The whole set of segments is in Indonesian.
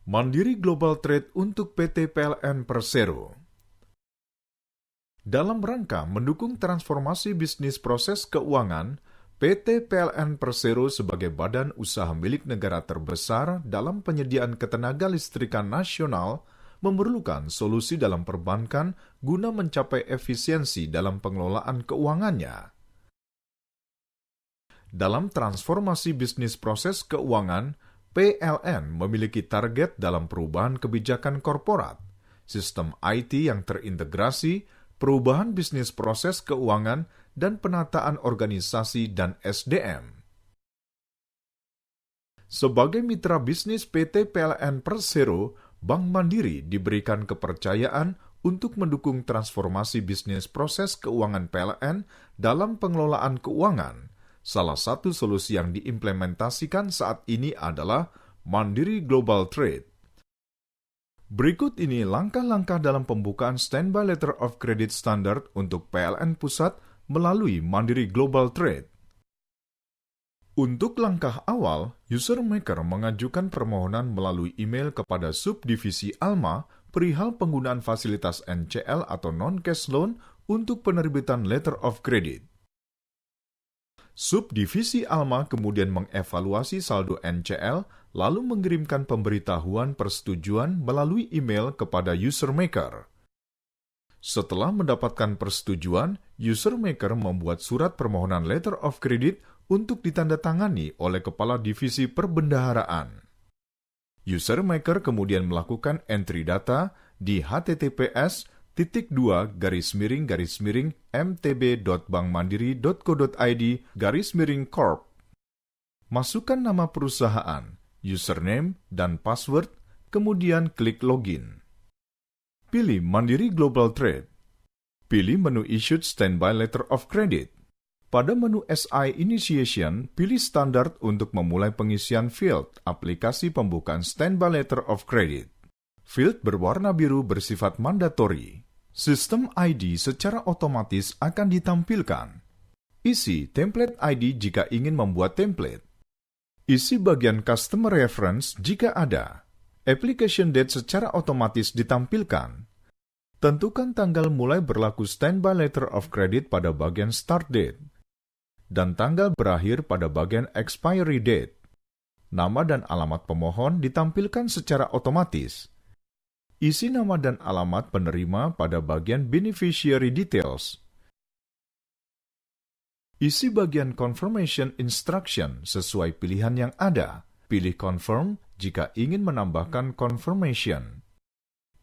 Mandiri Global Trade untuk PT PLN Persero. Dalam rangka mendukung transformasi bisnis proses keuangan, PT PLN Persero sebagai badan usaha milik negara terbesar dalam penyediaan ketenaga listrikan nasional memerlukan solusi dalam perbankan guna mencapai efisiensi dalam pengelolaan keuangannya. Dalam transformasi bisnis proses keuangan, PLN memiliki target dalam perubahan kebijakan korporat, sistem IT yang terintegrasi, perubahan bisnis proses keuangan, dan penataan organisasi dan SDM. Sebagai mitra bisnis PT PLN Persero, Bank Mandiri diberikan kepercayaan untuk mendukung transformasi bisnis proses keuangan PLN dalam pengelolaan keuangan. Salah satu solusi yang diimplementasikan saat ini adalah Mandiri Global Trade. Berikut ini langkah-langkah dalam pembukaan Standby Letter of Credit Standard untuk PLN Pusat melalui Mandiri Global Trade. Untuk langkah awal, user maker mengajukan permohonan melalui email kepada subdivisi Alma perihal penggunaan fasilitas NCL atau non-cash loan untuk penerbitan Letter of Credit. Subdivisi Alma kemudian mengevaluasi saldo NCL lalu mengirimkan pemberitahuan persetujuan melalui email kepada user maker. Setelah mendapatkan persetujuan, user maker membuat surat permohonan letter of credit untuk ditandatangani oleh Kepala Divisi Perbendaharaan. User maker kemudian melakukan entry data di https://mtb.bankmandiri.co.id/corp. Masukkan nama perusahaan, username, dan password, kemudian klik login. Pilih Mandiri Global Trade. Pilih menu Issued Standby Letter of Credit. Pada menu SI Initiation, pilih Standard untuk memulai pengisian field aplikasi pembukaan Standby Letter of Credit. Field berwarna biru bersifat mandatori. Sistem ID secara otomatis akan ditampilkan. Isi template ID jika ingin membuat template. Isi bagian Customer Reference jika ada. Application date secara otomatis ditampilkan. Tentukan tanggal mulai berlaku Standby Letter of Credit pada bagian Start Date dan tanggal berakhir pada bagian Expiry Date. Nama dan alamat pemohon ditampilkan secara otomatis. Isi nama dan alamat penerima pada bagian Beneficiary Details. Isi bagian Confirmation Instruction sesuai pilihan yang ada. Pilih Confirm jika ingin menambahkan Confirmation.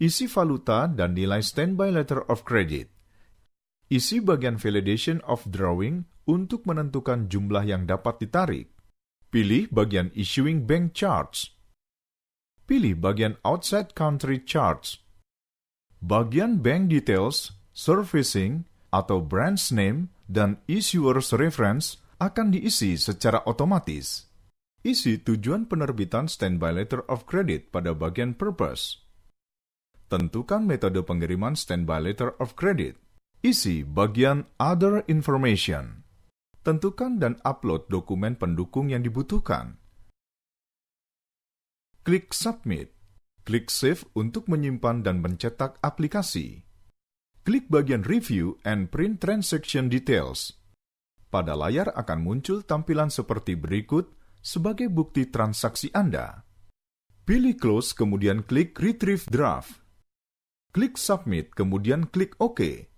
Isi valuta dan nilai Standby Letter of Credit. Isi bagian Validation of Drawing untuk menentukan jumlah yang dapat ditarik. Pilih bagian Issuing Bank Charge. Pilih bagian Outside Country Charge. Bagian Bank Details, Servicing, atau Branch Name, dan Issuer's Reference akan diisi secara otomatis. Isi tujuan penerbitan Standby Letter of Credit pada bagian Purpose. Tentukan metode pengiriman Standby Letter of Credit. Isi bagian Other Information. Tentukan dan upload dokumen pendukung yang dibutuhkan. Klik Submit. Klik Save untuk menyimpan dan mencetak aplikasi. Klik bagian Review and Print Transaction Details. Pada layar akan muncul tampilan seperti berikut sebagai bukti transaksi Anda. Pilih Close, kemudian klik Retrieve Draft. Klik Submit, kemudian klik OK.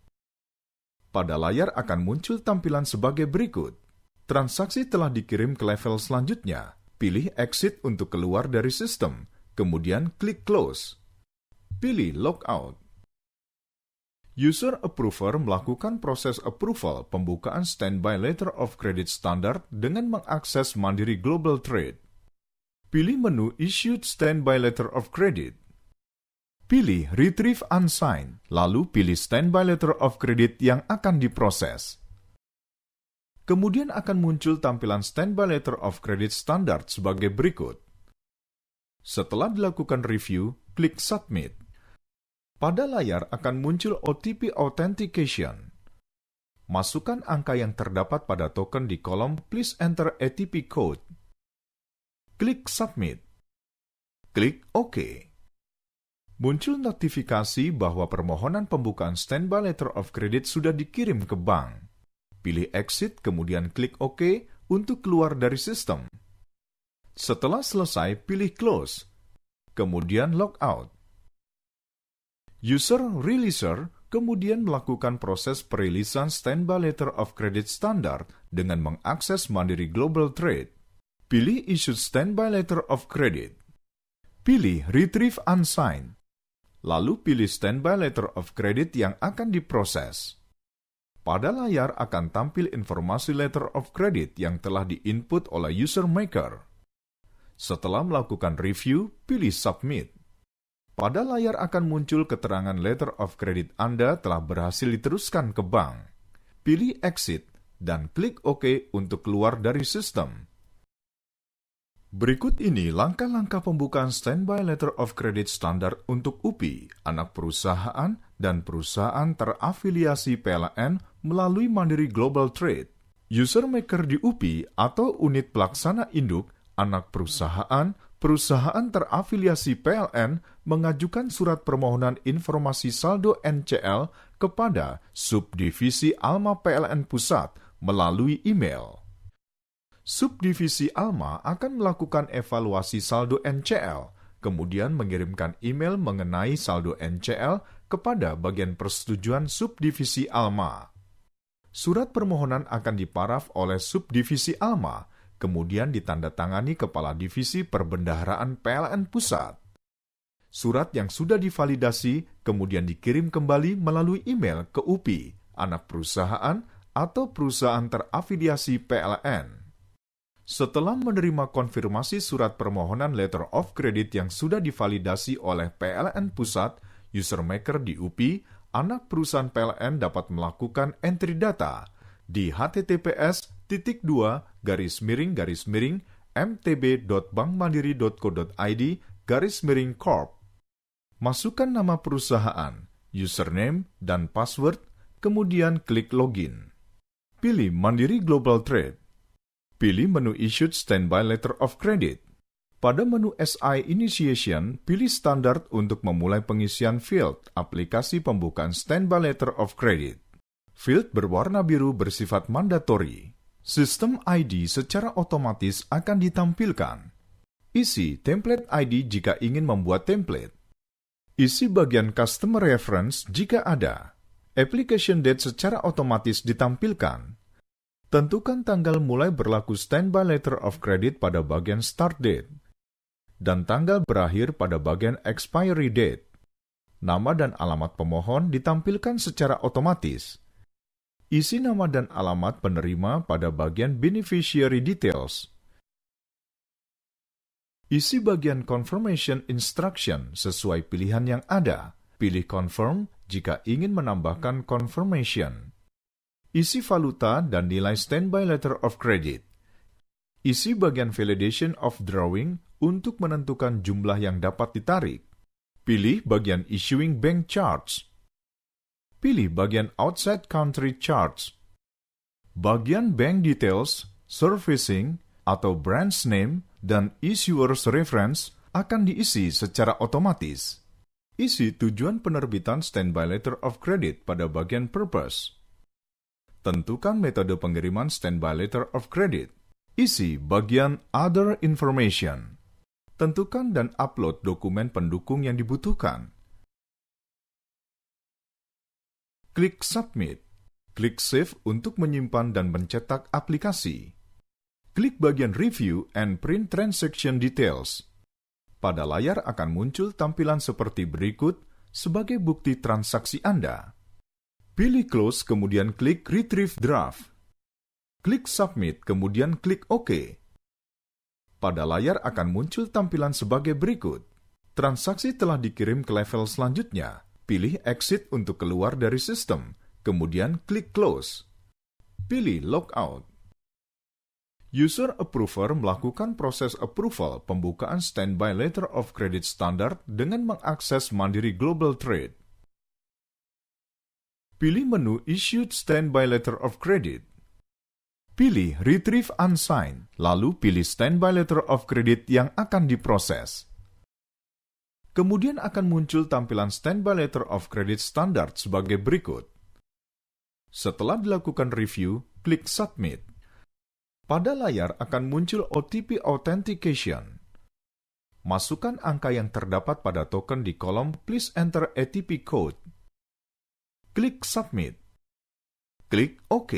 Pada layar akan muncul tampilan sebagai berikut. Transaksi telah dikirim ke level selanjutnya. Pilih Exit untuk keluar dari sistem, kemudian klik Close. Pilih Logout. User Approver melakukan proses approval pembukaan Standby Letter of Credit Standard dengan mengakses Mandiri Global Trade. Pilih menu Issued Standby Letter of Credit. Pilih Retrieve Unsigned, lalu pilih Standby Letter of Credit yang akan diproses. Kemudian akan muncul tampilan Standby Letter of Credit Standard sebagai berikut. Setelah dilakukan review, klik Submit. Pada layar akan muncul OTP Authentication. Masukkan angka yang terdapat pada token di kolom Please Enter ATP Code. Klik Submit. klik OK. Muncul notifikasi bahwa permohonan pembukaan standby letter of credit sudah dikirim ke bank. Pilih Exit, kemudian klik OK untuk keluar dari sistem. Setelah selesai, pilih Close, kemudian Log Out. User Releaser kemudian melakukan proses perilisan standby letter of credit standar dengan mengakses Mandiri Global Trade. Pilih Issued Standby Letter of Credit. Pilih Retrieve Unsigned. Lalu pilih Standby Letter of Credit yang akan diproses. Pada layar akan tampil informasi Letter of Credit yang telah diinput oleh user maker. Setelah melakukan review, pilih Submit. Pada layar akan muncul keterangan Letter of Credit Anda telah berhasil diteruskan ke bank. Pilih Exit dan klik OK untuk keluar dari sistem. Berikut ini langkah-langkah pembukaan Standby Letter of Credit standar untuk UPI, anak perusahaan, dan perusahaan terafiliasi PLN melalui Mandiri Global Trade. User maker di UPI atau unit pelaksana induk, anak perusahaan, perusahaan terafiliasi PLN mengajukan surat permohonan informasi saldo NCL kepada Subdivisi Alma PLN Pusat melalui email. Subdivisi Alma akan melakukan evaluasi saldo NCL, kemudian mengirimkan email mengenai saldo NCL kepada bagian persetujuan Subdivisi Alma. Surat permohonan akan diparaf oleh Subdivisi Alma, kemudian ditandatangani Kepala Divisi Perbendaharaan PLN Pusat. Surat yang sudah divalidasi kemudian dikirim kembali melalui email ke UPI, anak perusahaan, atau perusahaan terafiliasi PLN. Setelah menerima konfirmasi surat permohonan Letter of Credit yang sudah divalidasi oleh PLN Pusat, user maker di UPI, anak perusahaan PLN dapat melakukan entry data di https://mtb.bankmandiri.co.id/corp. Masukkan nama perusahaan, username, dan password, kemudian klik login. Pilih Mandiri Global Trade. Pilih menu Issued Standby Letter of Credit. Pada menu SI Initiation, pilih Standard untuk memulai pengisian field aplikasi pembukaan Standby Letter of Credit. Field berwarna biru bersifat mandatori. Sistem ID secara otomatis akan ditampilkan. Isi template ID jika ingin membuat template. Isi bagian Customer Reference jika ada. Application Date secara otomatis ditampilkan. Tentukan tanggal mulai berlaku Standby Letter of Credit pada bagian Start Date dan tanggal berakhir pada bagian Expiry Date. Nama dan alamat pemohon ditampilkan secara otomatis. Isi nama dan alamat penerima pada bagian Beneficiary Details. Isi bagian Confirmation Instruction sesuai pilihan yang ada. Pilih Confirm jika ingin menambahkan Confirmation. Isi valuta dan nilai Standby Letter of Credit. Isi bagian Validation of Drawing untuk menentukan jumlah yang dapat ditarik. Pilih bagian Issuing Bank Charge. Pilih bagian Outside Country Charge. Bagian Bank Details, Servicing, atau Branch Name, dan Issuer's Reference akan diisi secara otomatis. Isi tujuan penerbitan Standby Letter of Credit pada bagian Purpose. Tentukan metode pengiriman Standby Letter of Credit. Isi bagian Other Information. Tentukan dan upload dokumen pendukung yang dibutuhkan. Klik Submit. Klik Save untuk menyimpan dan mencetak aplikasi. Klik bagian Review and Print Transaction Details. Pada layar akan muncul tampilan seperti berikut sebagai bukti transaksi Anda. Pilih Close, kemudian klik Retrieve Draft. Klik Submit, kemudian klik OK. Pada layar akan muncul tampilan sebagai berikut. Transaksi telah dikirim ke level selanjutnya. Pilih Exit untuk keluar dari sistem, kemudian klik Close. Pilih Logout. User Approver melakukan proses approval pembukaan Standby Letter of Credit Standard dengan mengakses Mandiri Global Trade. Pilih menu Issued Standby Letter of Credit. Pilih Retrieve Unsigned, lalu pilih Standby Letter of Credit yang akan diproses. Kemudian akan muncul tampilan Standby Letter of Credit standar sebagai berikut. Setelah dilakukan review, klik Submit. Pada layar akan muncul OTP Authentication. Masukkan angka yang terdapat pada token di kolom Please Enter ATP Code. Klik Submit. Klik OK.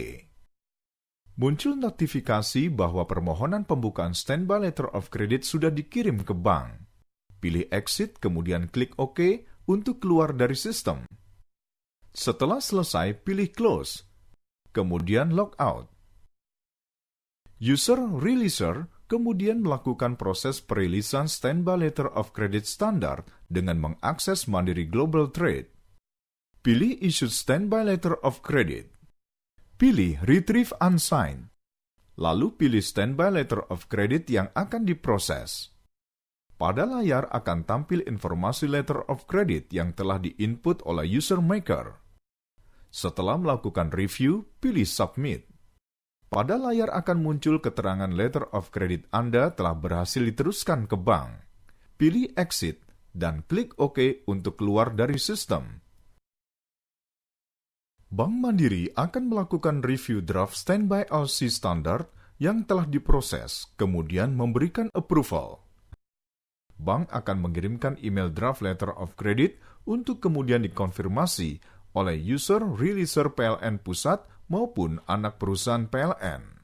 Muncul notifikasi bahwa permohonan pembukaan Standby Letter of Credit sudah dikirim ke bank. Pilih Exit, kemudian klik OK untuk keluar dari sistem. Setelah selesai, pilih Close, kemudian Log Out. User Releaser kemudian melakukan proses perilisan Standby Letter of Credit standar dengan mengakses Mandiri Global Trade. Pilih Issued Standby Letter of Credit. Pilih Retrieve Unsigned. Lalu pilih Standby Letter of Credit yang akan diproses. Pada layar akan tampil informasi Letter of Credit yang telah diinput oleh user maker. Setelah melakukan review, pilih Submit. Pada layar akan muncul keterangan Letter of Credit Anda telah berhasil diteruskan ke bank. Pilih Exit dan klik OK untuk keluar dari sistem. Bank Mandiri akan melakukan review draft Standby LC standard yang telah diproses, kemudian memberikan approval. Bank akan mengirimkan email draft Letter of Credit untuk kemudian dikonfirmasi oleh user releaser PLN pusat maupun anak perusahaan PLN.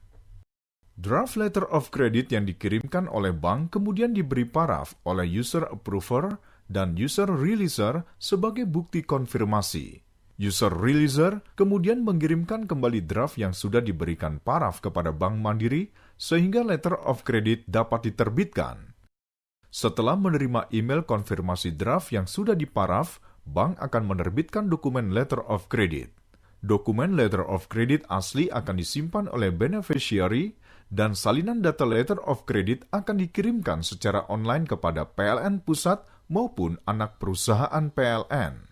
Draft Letter of Credit yang dikirimkan oleh bank kemudian diberi paraf oleh user approver dan user releaser sebagai bukti konfirmasi. User releaser kemudian mengirimkan kembali draft yang sudah diberikan paraf kepada Bank Mandiri sehingga Letter of Credit dapat diterbitkan. Setelah menerima email konfirmasi draft yang sudah diparaf, bank akan menerbitkan dokumen Letter of Credit. Dokumen Letter of Credit asli akan disimpan oleh beneficiary dan salinan data Letter of Credit akan dikirimkan secara online kepada PLN pusat maupun anak perusahaan PLN.